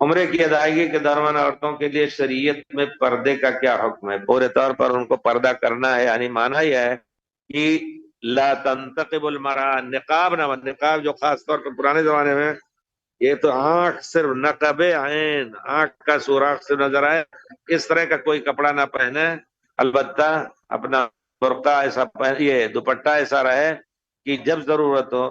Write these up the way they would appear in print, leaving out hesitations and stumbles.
عمرے کی ادائیگی کے دوران عورتوں کے لیے شریعت میں پردے کا کیا حکم ہے؟ پورے طور پر ان کو پردہ کرنا ہے، یعنی مانا یہ ہے کہ لا تنتقب المرأة، نقاب نہ، نقاب جو خاص طور پر پرانے زمانے میں یہ تو آنکھ صرف نقب عین، آنکھ کا سوراخ سے نظر آئے، اس طرح کا کوئی کپڑا نہ پہنے، البتہ اپنا برقع ایسا یہ دوپٹہ ایسا رہے کہ جب ضرورت ہو،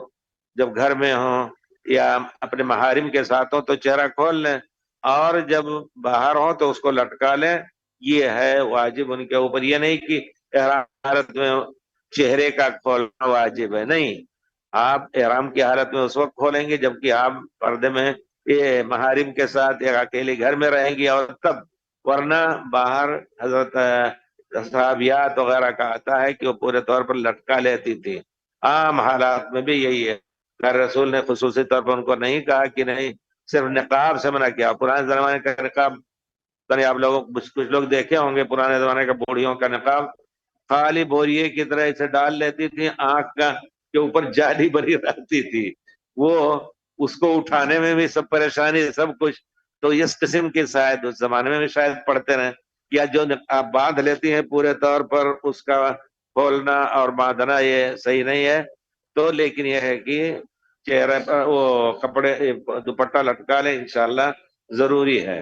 جب گھر میں ہو یا اپنے محارم کے ساتھ ہو تو چہرہ کھول لیں، اور جب باہر ہو تو اس کو لٹکا لیں۔ یہ ہے واجب ان کے اوپر، یہ نہیں کہ احرام حالت میں چہرے کا کھولنا واجب ہے، نہیں، آپ احرام کی حالت میں اس وقت کھولیں گے جبکہ آپ پردے میں یہ محارم کے ساتھ یا اکیلے گھر میں رہیں گی، اور تب، ورنہ باہر حضرت صحابیات وغیرہ کا آتا ہے کہ وہ پورے طور پر لٹکا لیتی تھی۔ عام حالات میں بھی یہی ہے، اللہ رسول نے خصوصی طور پر ان کو نہیں کہا کہ نہیں، صرف نقاب سے منع کیا۔ پرانے زمانے کا نقاب آپ لوگوں کچھ لوگ دیکھے ہوں گے، پرانے زمانے کا بوڑھیوں کا نقاب خالی بوریے کی طرح اسے ڈال لیتی تھی، آنکھ کا کے اوپر جالی بنی رہتی تھی، وہ اس کو اٹھانے میں بھی سب پریشانی، سب کچھ۔ تو اس قسم کے شاید اس زمانے میں بھی شاید پڑھتے رہے، یا جو آپ باندھ لیتی ہیں پورے طور پر، اس کا کھولنا اور باندھنا یہ صحیح نہیں ہے۔ تو لیکن یہ ہے کہ چہرے پر وہ کپڑے دوپٹہ لٹکا لیں، انشاءاللہ ضروری ہے۔